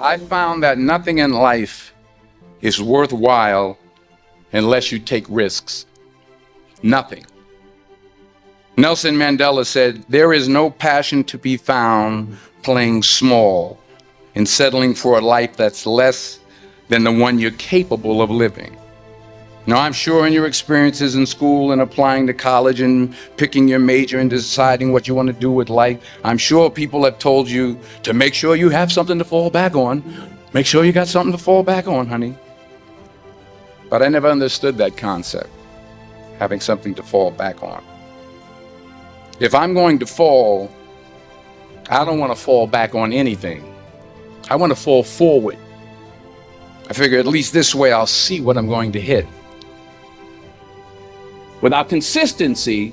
I found that nothing in life is worthwhile unless you take risks. Nothing. Nelson Mandela said, "There is no passion to be found playing small and settling for a life that's less than the one you're capable of living." Now, I'm sure in your experiences in school and applying to college and picking your major and deciding what you want to do with life, I'm sure people have told you to make sure you have something to fall back on. Make sure you got something to fall back on, honey. But I never understood that concept, having something to fall back on. If I'm going to fall, I don't want to fall back on anything. I want to fall forward. I figure at least this way I'll see what I'm going to hit. Without consistency,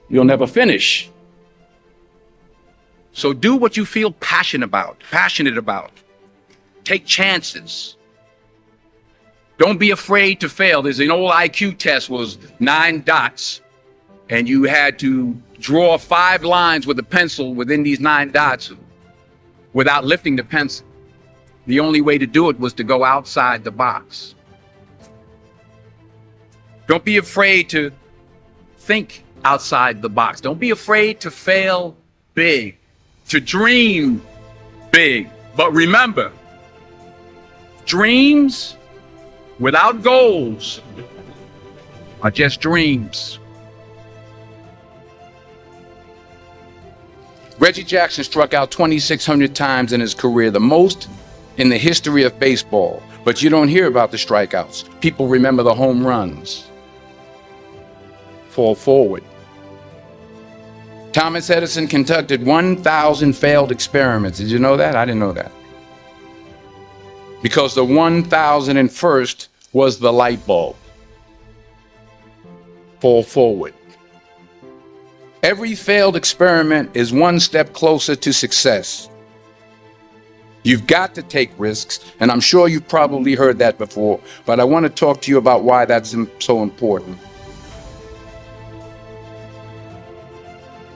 you'll never finish. So do what you feel passionate about. Take chances. Don't be afraid to fail. There's an old IQ test, was 9 dots, and you had to draw 5 lines with a pencil within these 9 dots without lifting the pencil. The only way to do it was to go outside the box. Don't be afraid to think outside the box. Don't be afraid to fail big, to dream big. But remember, dreams without goals are just dreams. Reggie Jackson struck out 2,600 times in his career, the most in the history of baseball. But you don't hear about the strikeouts. People remember the home runs. Fall forward. Thomas Edison conducted 1,000 failed experiments. Did you know that? I didn't know that. Because the 1,001st was the light bulb. Fall forward. Every failed experiment is one step closer to success. You've got to take risks, and I'm sure you've probably heard that before, but I want to talk to you about why that's so important.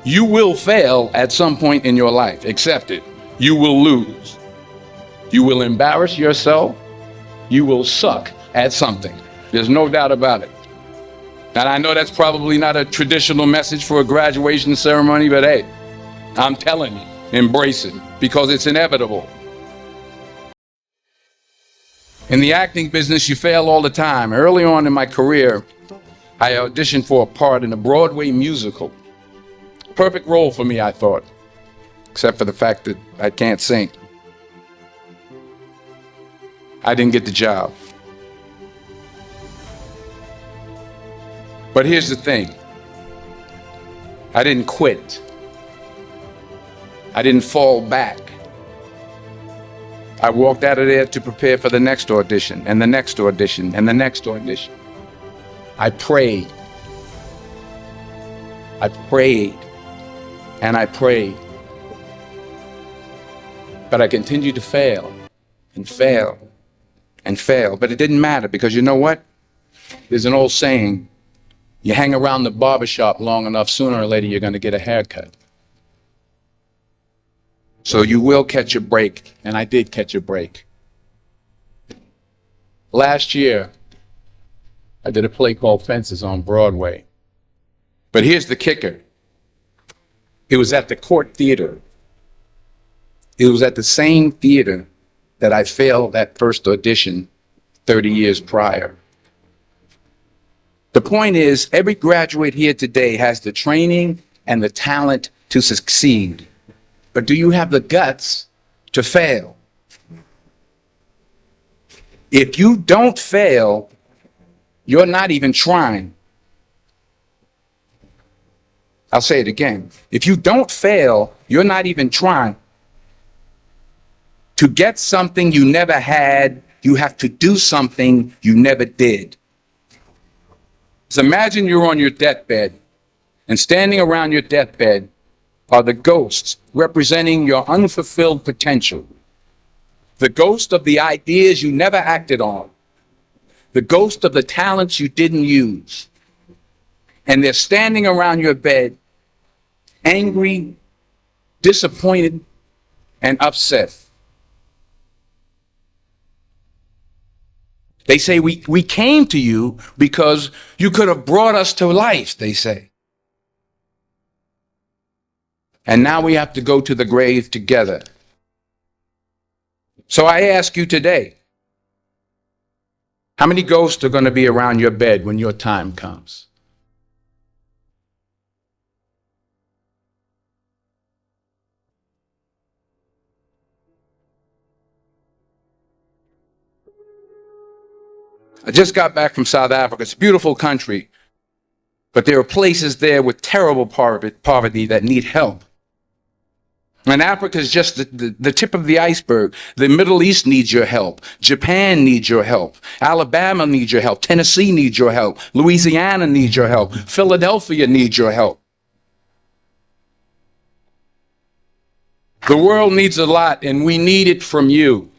You will fail at some point in your life. Accept it. You will lose. You will embarrass yourself. You will suck at something. There's no doubt about it. And I know that's probably not a traditional message for a graduation ceremony, but hey, I'm telling you, embrace it because it's inevitable. In the acting business, you fail all the time. Early on in my career, I auditioned for a part in a Broadway musical. Perfect role for me, I thought, except for the fact that I can't sing. I didn't get the job. But here's the thing. I didn't quit. I didn't fall back. I walked out of there to prepare for the next audition, and the next audition, and the next audition. I prayed. I prayed. And I prayed. But I continued to fail and fail and fail. But it didn't matter because you know what? There's an old saying, you hang around the barbershop long enough, sooner or later you're going to get a haircut. So you will catch a break, and I did catch a break. Last year, I did a play called Fences on Broadway. But here's the kicker. It was at the Court Theater. It was at the same theater that I failed that first audition 30 years prior. The point is, every graduate here today has the training and the talent to succeed. But do you have the guts to fail? If you don't fail, you're not even trying. I'll say it again. If you don't fail, you're not even trying. To get something you never had, you have to do something you never did. So imagine you're on your deathbed, and standing around your deathbed are the ghosts representing your unfulfilled potential. The ghost of the ideas you never acted on. The ghost of the talents you didn't use. And they're standing around your bed, angry, disappointed, and upset. They say we came to you because you could have brought us to life, they say. And now we have to go to the grave together. So I ask you today, how many ghosts are going to be around your bed when your time comes? I just got back from South Africa. It's a beautiful country, but there are places there with terrible poverty that need help. And Africa is just the tip of the iceberg. The Middle East needs your help. Japan needs your help. Alabama needs your help. Tennessee needs your help. Louisiana needs your help. Philadelphia needs your help. The world needs a lot, and we need it from you.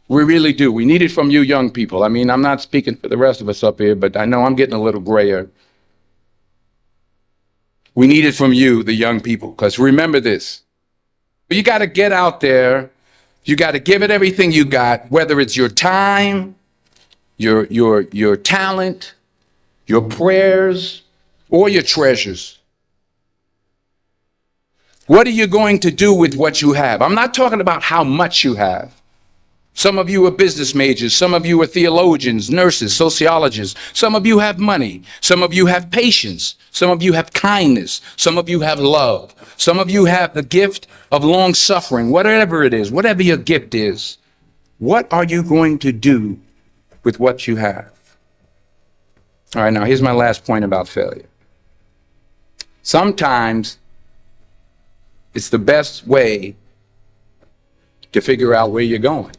We really do. We need it from you young people. I mean, I'm not speaking for the rest of us up here, but I know I'm getting a little grayer. We need it from you, the young people, because remember this. You got to get out there. You got to give it everything you got, whether it's your time, your talent, your prayers, or your treasures. What are you going to do with what you have? I'm not talking about how much you have. Some of you are business majors. Some of you are theologians, nurses, sociologists. Some of you have money. Some of you have patience. Some of you have kindness. Some of you have love. Some of you have the gift of long suffering. Whatever it is, whatever your gift is, what are you going to do with what you have? All right, now here's my last point about failure. Sometimes it's the best way to figure out where you're going.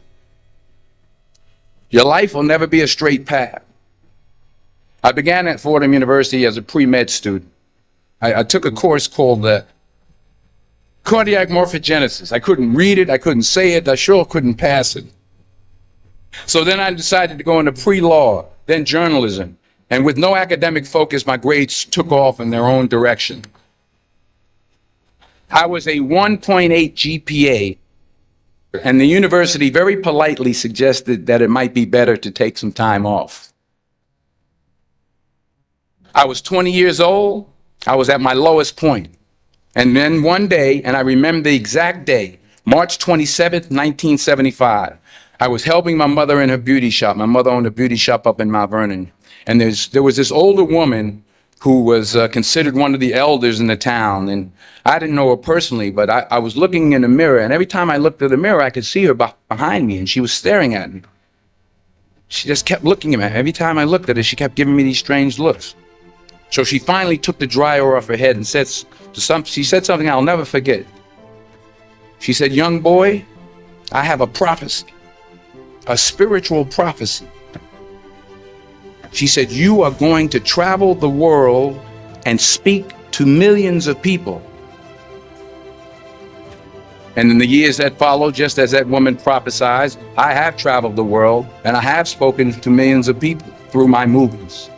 Your life will never be a straight path. I began at Fordham University as a pre-med student. I took a course called cardiac morphogenesis. I couldn't read it, I couldn't say it, I sure couldn't pass it. So then I decided to go into pre-law, then journalism. And with no academic focus, my grades took off in their own direction. I was a 1.8 GPA. And the university very politely suggested that it might be better to take some time off. I was 20 years old. I was at my lowest point. And then one day, and I remember the exact day, March 27th, 1975, I was helping my mother in her beauty shop. My mother owned a beauty shop up in Mount Vernon. And there was this older woman who was considered one of the elders in the town. And I didn't know her personally, but I was looking in the mirror, and every time I looked at the mirror, I could see her behind me, and she was staring at me. She just kept looking at me. Every time I looked at her, she kept giving me these strange looks. So she finally took the dryer off her head and she said something I'll never forget. She said, "Young boy, I have a prophecy, a spiritual prophecy." She said, "You are going to travel the world and speak to millions of people." And in the years that followed, just as that woman prophesied, I have traveled the world and I have spoken to millions of people through my movies.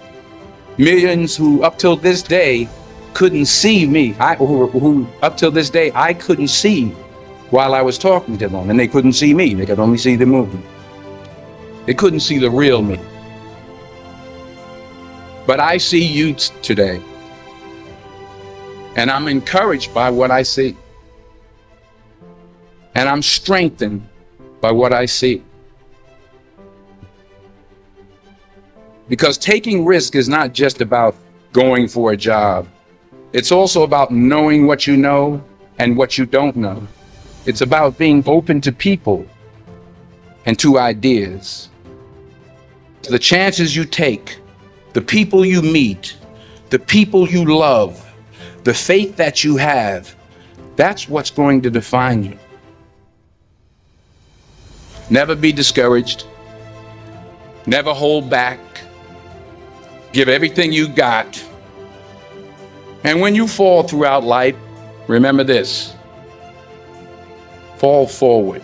Millions who up till this day couldn't see me, who up till this day I couldn't see while I was talking to them, and they couldn't see me, they could only see the movie. They couldn't see the real me. But I see you today, and I'm encouraged by what I see. And I'm strengthened by what I see. Because taking risk is not just about going for a job. It's also about knowing what you know and what you don't know. It's about being open to people and to ideas. The chances you take, the people you meet, the people you love, the faith that you have, that's what's going to define you. Never be discouraged. Never hold back. Give everything you got. And when you fall throughout life, remember this: fall forward.